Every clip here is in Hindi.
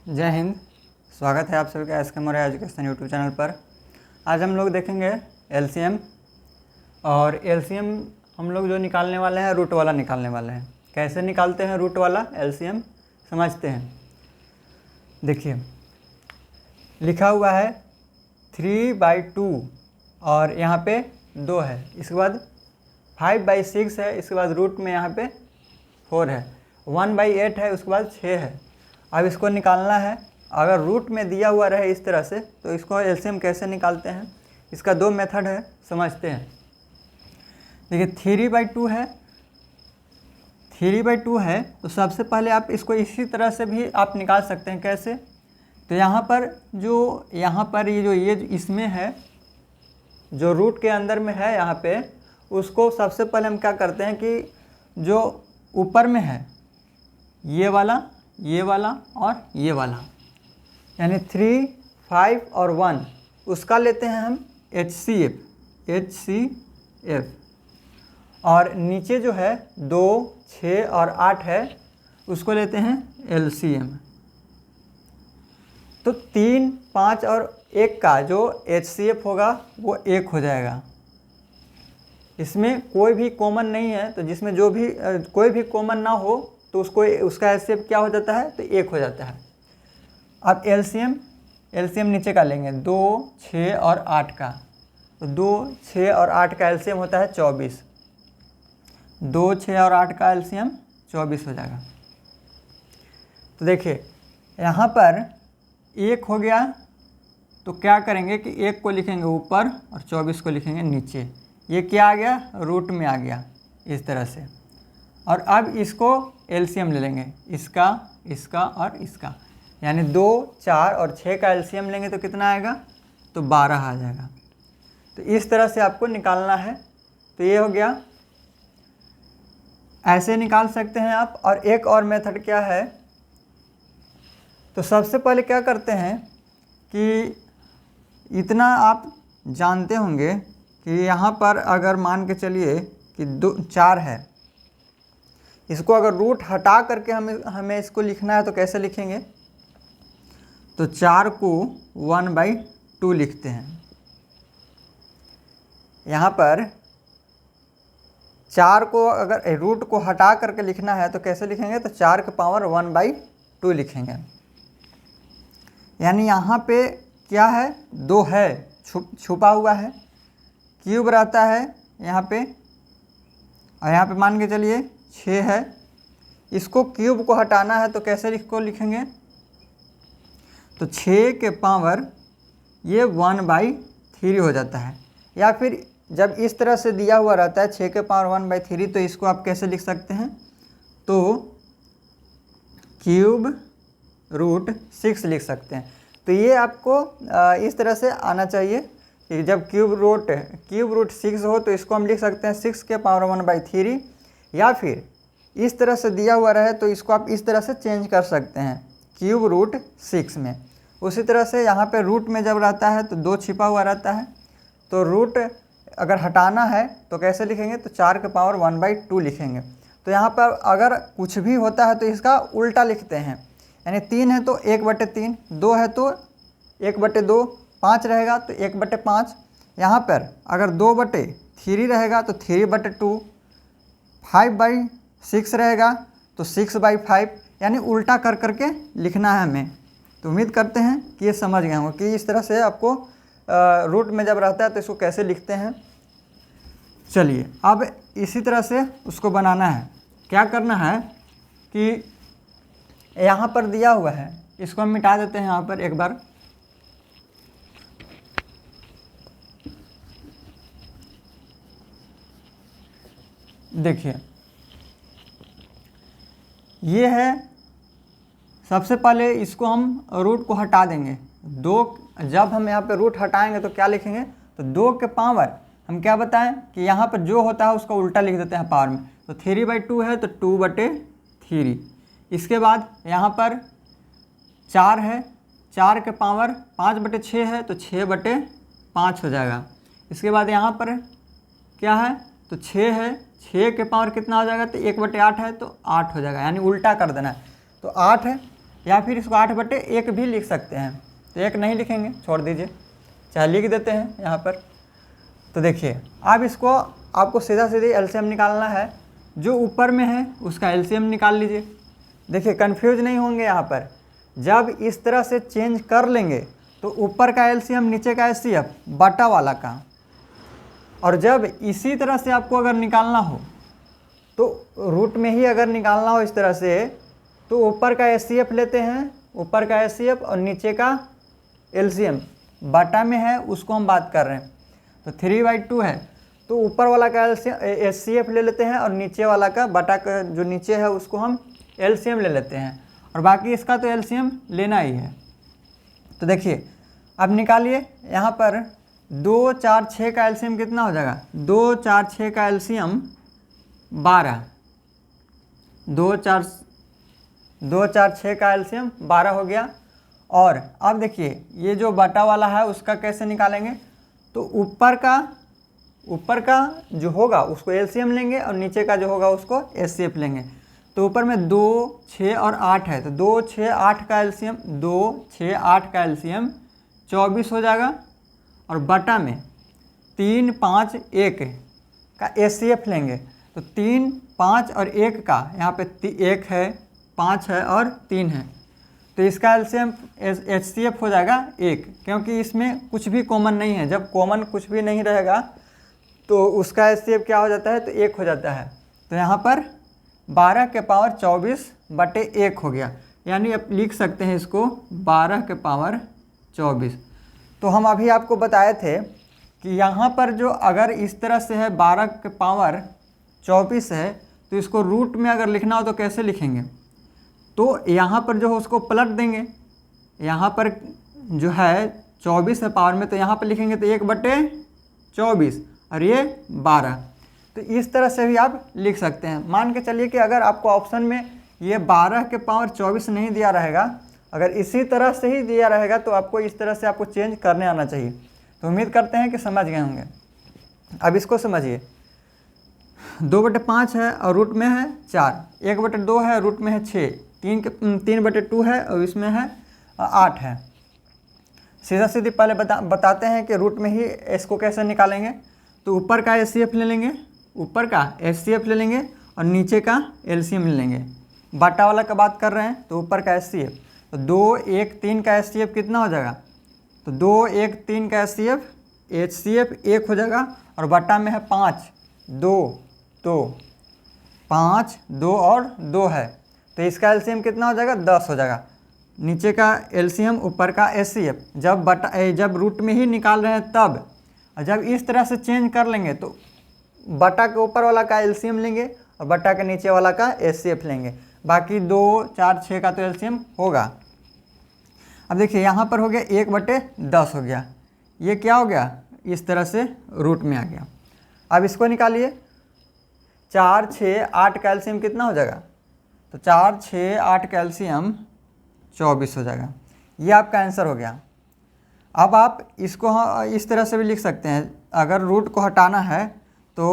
जय हिंद। स्वागत है आप सभी का SK Maurya education YouTube channel पर। आज हम लोग देखेंगे LCM, और LCM हम लोग जो निकालने वाले हैं रूट वाला निकालने वाले हैं। कैसे निकालते हैं रूट वाला LCM समझते हैं। देखिए लिखा हुआ है 3/2 और यहाँ पे 2 है, इसके बाद 5/6 है, इसके बाद रूट में यहाँ पे 4 है, 1/8 है, उसके बाद 6 है। अब इसको निकालना है। अगर रूट में दिया हुआ रहे इस तरह से तो इसको LCM कैसे निकालते हैं, इसका 2 मेथड है, समझते हैं। देखिए 3/2 है, 3/2 है तो सबसे पहले आप इसको इसी तरह से भी आप निकाल सकते हैं। कैसे? तो यहाँ पर ये इसमें है, जो रूट के अंदर में है यहाँ पे, उसको सबसे पहले हम क्या करते हैं कि जो ऊपर में है ये वाला और ये वाला, यानी 3, 5 और 1, उसका लेते हैं हम HCF। और नीचे जो है 2, 6 और 8 है, उसको लेते हैं LCM। तो 3, 5 और 1 का जो HCF होगा वो 1 हो जाएगा। इसमें कोई भी कॉमन नहीं है, तो जिसमें जो भी कोई भी कॉमन ना हो तो उसका HCF क्या हो जाता है, तो 1 हो जाता है। अब LCM नीचे का लेंगे 2, 6 और 8 का, तो 2, 6 और 8 का LCM होता है 24। 2, 6 और 8 का LCM 24 हो जाएगा। तो देखिए यहाँ पर 1 हो गया, तो क्या करेंगे कि 1 को लिखेंगे ऊपर और 24 को लिखेंगे नीचे। ये क्या आ गया, रूट में आ गया इस तरह से। और अब इसको LCM ले लेंगे, इसका और इसका, यानी 2, 4 और 6 का LCM लेंगे तो कितना आएगा, तो 12 आ जाएगा। तो इस तरह से आपको निकालना है। तो ये हो गया, ऐसे निकाल सकते हैं आप। और एक और मेथड क्या है, तो सबसे पहले क्या करते हैं कि इतना आप जानते होंगे कि यहाँ पर अगर मान के चलिए कि 4 है, इसको अगर रूट हटा करके हमें इसको लिखना है तो कैसे लिखेंगे, तो 4 को 1/2 लिखते हैं। यहाँ पर 4 को अगर रूट को हटा करके लिखना है तो कैसे लिखेंगे, तो 4 की पावर 1/2 लिखेंगे। यानी यहाँ पे क्या है, 2 है, छुपा हुआ है, क्यूब रहता है यहाँ पे, और यहाँ पे मान के चलिए 6 है। इसको क्यूब को हटाना है तो कैसे लिखेंगे, तो 6 के पावर ये 1/3 हो जाता है। या फिर जब इस तरह से दिया हुआ रहता है 6 के पावर 1/3, तो इसको आप कैसे लिख सकते हैं, तो क्यूब रूट 6 लिख सकते हैं। तो ये आपको इस तरह से आना चाहिए कि जब क्यूब रूट 6 हो तो इसको हम लिख सकते हैं 6 के पावर 1/3। या फिर इस तरह से दिया हुआ रहे तो इसको आप इस तरह से चेंज कर सकते हैं, क्यूब रूट 6 में। उसी तरह से यहाँ पे रूट में जब रहता है तो 2 छिपा हुआ रहता है, तो रूट अगर हटाना है तो कैसे लिखेंगे, तो 4 के पावर 1/2 लिखेंगे। तो यहाँ पर अगर कुछ भी होता है तो इसका उल्टा लिखते हैं, यानी 3 है तो 1/3, 2 है तो 1/2, 5 रहेगा तो 1/5। यहाँ पर अगर 2/3 रहेगा तो 3/2, 5/6 रहेगा तो 6/5, यानी उल्टा कर करके लिखना है हमें। तो उम्मीद करते हैं कि ये समझ गए होंगे कि इस तरह से आपको रूट में जब रहता है तो इसको कैसे लिखते हैं। चलिए अब इसी तरह से उसको बनाना है। क्या करना है कि यहाँ पर दिया हुआ है, इसको हम मिटा देते हैं यहाँ पर एक बार। देखिए ये है, सबसे पहले इसको हम रूट को हटा देंगे। 2 जब हम यहाँ पे रूट हटाएंगे तो क्या लिखेंगे, तो 2 के पावर हम क्या बताएं कि यहाँ पर जो होता है उसका उल्टा लिख देते हैं पावर में। तो 3/2 है तो 2/3। इसके बाद यहाँ पर 4 है, 4 के पावर 5/6 है तो 6/5 हो जाएगा। इसके बाद यहाँ पर क्या है, तो 6 है, 6 के पावर कितना हो जाएगा, तो 1/8 है तो 8 हो जाएगा, यानी उल्टा कर देना है। तो 8 है, या फिर इसको 8/1 भी लिख सकते हैं। तो 1 नहीं लिखेंगे, छोड़ दीजिए, चाहे लिख देते हैं यहाँ पर। तो देखिए अब इसको आपको सीधा सीधी एलसीएम निकालना है, जो ऊपर में है उसका एलसीएम निकाल लीजिए। देखिए कंफ्यूज नहीं होंगे यहाँ पर, जब इस तरह से चेंज कर लेंगे तो ऊपर का एलसीएम नीचे का एचसीएफ बटा वाला का, और जब इसी तरह से आपको अगर निकालना हो तो रूट में ही अगर निकालना हो इस तरह से, तो ऊपर का एचसीएफ लेते हैं, ऊपर का एचसीएफ और नीचे का एलसीएम बटा में है उसको हम बात कर रहे हैं। तो 3/2 है तो ऊपर वाला का एचसीएफ ले लेते हैं और नीचे वाला का बटा का जो नीचे है उसको हम एलसीएम ले लेते हैं, और बाकी इसका तो एलसीएम लेना ही है। तो देखिए अब निकालिए, यहाँ पर 2, 4, 6 का एलसीएम कितना हो जाएगा, 2, 4, 6 का एलसीएम 12, 2, 4, 6 का एलसीएम 12 हो गया। और अब देखिए ये जो बटा वाला है उसका कैसे निकालेंगे, तो ऊपर का जो होगा उसको एलसीएम लेंगे और नीचे का जो होगा उसको एचसीएफ लेंगे। तो ऊपर में 2, 6 और 8 है, तो 2, 6, 8 का एलसीएम 2, 6, 8 का एलसीएम 24 हो जाएगा, और बटा में 3, 5, 1 का एचसीएफ लेंगे। तो 3, 5 और 1 का यहाँ पे 1 है, 5 है और 3 है, तो इसका एलसीएम एचसीएफ हो जाएगा 1, क्योंकि इसमें कुछ भी कॉमन नहीं है। जब कॉमन कुछ भी नहीं रहेगा तो उसका एचसीएफ क्या हो जाता है, तो 1 हो जाता है। तो यहाँ पर 12 के पावर 24/1 हो गया, यानी आप लिख सकते हैं इसको 12 के पावर 24। तो हम अभी आपको बताए थे कि यहाँ पर जो अगर इस तरह से है 12 के पावर 24 है, तो इसको रूट में अगर लिखना हो तो कैसे लिखेंगे, तो यहाँ पर जो है उसको पलट देंगे। यहाँ पर जो है 24 है पावर में, तो यहाँ पर लिखेंगे तो 1/24 और ये 12। तो इस तरह से भी आप लिख सकते हैं। मान के चलिए कि अगर आपको ऑप्शन में ये 12 के पावर 24 नहीं दिया रहेगा, अगर इसी तरह से ही दिया रहेगा, तो आपको इस तरह से आपको चेंज करने आना चाहिए। तो उम्मीद करते हैं कि समझ गए होंगे। अब इसको समझिए, 2/5 है और रूट में है 4, 1/2 है रूट में है 6, 3/2 है और इसमें है 8 है। सीधा सीधी पहले बताते हैं कि रूट में ही इसको कैसे निकालेंगे। तो ऊपर का एचसीएफ ले लेंगे, ऊपर का एचसीएफ ले लेंगे और नीचे का एलसीएम ले लेंगे। बटा वाला का बात कर रहे हैं, तो ऊपर का एचसीएफ, तो 2, 1, 3 का एचसीएफ कितना हो जाएगा, तो 2, 1, 3 का एचसीएफ 1 हो जाएगा, और बटा में है 5, 2, 5, 2 और 2 है, तो इसका एलसीएम कितना हो जाएगा, 10 हो जाएगा। नीचे का एलसीएम ऊपर का एचसीएफ, जब रूट में ही निकाल रहे हैं तब, और जब इस तरह से चेंज कर लेंगे तो बटा के ऊपर वाला का एलसीएम लेंगे और बटा के नीचे वाला का एचसीएफ लेंगे। बाकी 2, 4, 6 का तो एलसीएम होगा। अब देखिए यहाँ पर हो गया 1/10 हो गया, ये क्या हो गया, इस तरह से रूट में आ गया। अब इसको निकालिए, 4, 6, 8 का एलसीएम कितना हो जाएगा, तो 4, 6, 8 का एलसीएम 24 हो जाएगा। ये आपका आंसर हो गया। अब आप इसको इस तरह से भी लिख सकते हैं, अगर रूट को हटाना है तो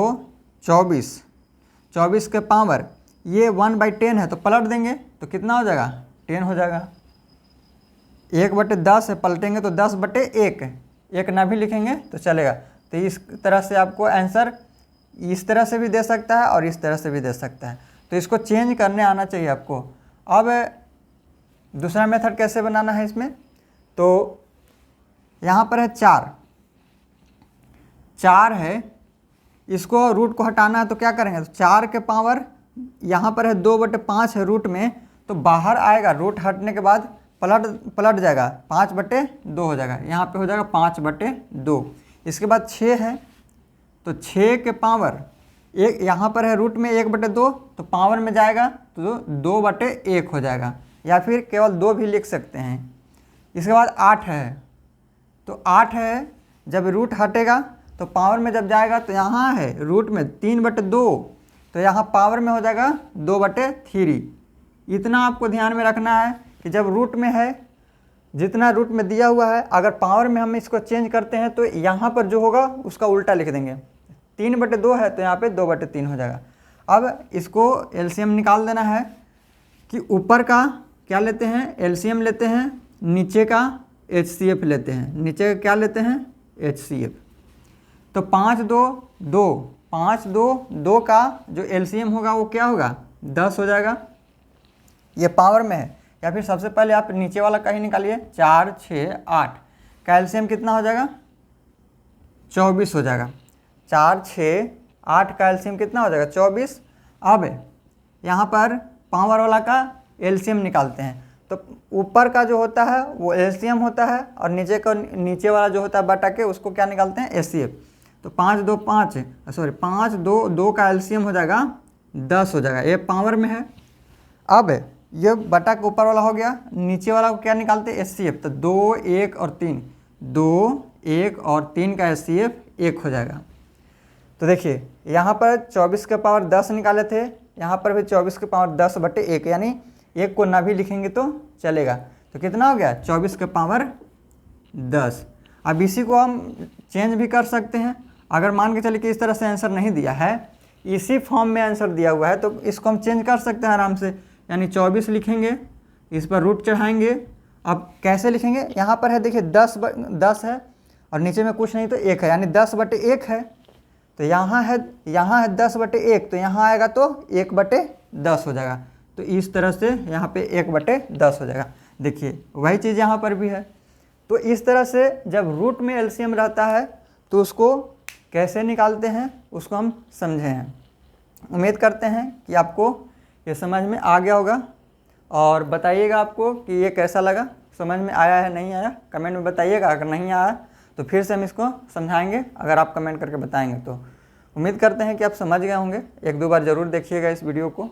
24 के पावर ये 1/10 है, तो पलट देंगे तो कितना हो जाएगा, 10 हो जाएगा। 1/10 है, पलटेंगे तो 10/1, 1 ना भी लिखेंगे तो चलेगा। तो इस तरह से आपको आंसर इस तरह से भी दे सकता है और इस तरह से भी दे सकता है। तो इसको चेंज करने आना चाहिए आपको। अब दूसरा मेथड कैसे बनाना है इसमें, तो यहाँ पर है 4 है, इसको रूट को हटाना है तो क्या करेंगे, तो 4 के पावर यहाँ पर है 2/5 है रूट में, तो बाहर आएगा, रूट हटने के बाद पलट जाएगा, 5/2 हो जाएगा। यहाँ पे हो जाएगा 5/2। इसके बाद 6 है, तो 6 के पावर एक, यहाँ पर है रूट में 1/2, तो पावर में जाएगा तो 2/1 हो जाएगा, या फिर केवल 2 भी लिख सकते हैं। इसके बाद 8 है, तो 8 है, जब रूट हटेगा तो पावर में जब जाएगा तो यहाँ है रूट में 3/2, तो यहाँ पावर में हो जाएगा 2/3। इतना आपको ध्यान में रखना है कि जब रूट में है, जितना रूट में दिया हुआ है, अगर पावर में हम इसको चेंज करते हैं तो यहाँ पर जो होगा उसका उल्टा लिख देंगे। 3/2 है तो यहाँ पे 2/3 हो जाएगा। अब इसको एलसीएम निकाल देना है कि ऊपर का क्या लेते हैं, एलसीएम लेते हैं, नीचे का HCF लेते हैं, नीचे का क्या लेते हैं, HCF। तो 5 2 2, 5 2 2 का जो एलसीएम होगा वो क्या होगा, 10 हो जाएगा। ये पावर में है। या फिर सबसे पहले आप नीचे वाला का ही निकालिए, 4 6 8 का एलसीएम कितना हो जाएगा, 24 हो जाएगा। 4 6 8 का एलसीएम कितना हो जाएगा, 24। अब यहाँ पर पावर वाला का एलसीएम निकालते हैं। तो ऊपर का जो होता है वो एलसीएम होता है और नीचे वाला जो होता है बटा के उसको क्या निकालते हैं, HCF। तो 5 2 2 का एलसीएम हो जाएगा 10 हो जाएगा। ये पावर में है। अब ये बटा के ऊपर वाला हो गया, नीचे वाला को क्या निकालते हैं, HCF। तो 2 1 और 3, 2 1 और 3 का HCF 1 हो जाएगा। तो देखिए यहाँ पर 24 के पावर 10 निकाले थे, यहाँ पर भी 24 के पावर 10 बटे 1, यानी 1 को ना भी लिखेंगे तो चलेगा। तो कितना हो गया, 24 के पावर 10। अब इसी को हम चेंज भी कर सकते हैं। अगर मान के चलिए कि इस तरह से आंसर नहीं दिया है, इसी फॉर्म में आंसर दिया हुआ है, तो इसको हम चेंज कर सकते हैं आराम से। यानी 24 लिखेंगे, इस पर रूट चढ़ाएंगे। अब कैसे लिखेंगे, यहाँ पर है देखिए 10 है और नीचे में कुछ नहीं तो 1 है, यानी 10 बटे 1 है। तो यहाँ है 10 बटे 1, तो यहाँ आएगा तो 1 बटे 10 हो जाएगा। तो इस तरह से यहाँ पे 1 बटे 10 हो जाएगा। देखिए वही चीज़ यहाँ पर भी है। तो इस तरह से जब रूट में एलसीएम रहता है तो उसको कैसे निकालते हैं उसको हम समझे हैं। उम्मीद करते हैं कि आपको ये समझ में आ गया होगा, और बताइएगा आपको कि ये कैसा लगा, समझ में आया है नहीं आया, कमेंट में बताइएगा। अगर नहीं आया तो फिर से हम इसको समझाएंगे, अगर आप कमेंट करके बताएंगे तो। उम्मीद करते हैं कि आप समझ गए होंगे। 1-2 बार ज़रूर देखिएगा इस वीडियो को।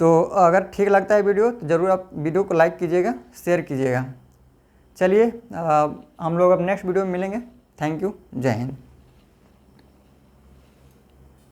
तो अगर ठीक लगता है वीडियो तो ज़रूर आप वीडियो को लाइक कीजिएगा, शेयर कीजिएगा। चलिए हम लोग अब नेक्स्ट वीडियो में मिलेंगे। थैंक यू, जय हिंद।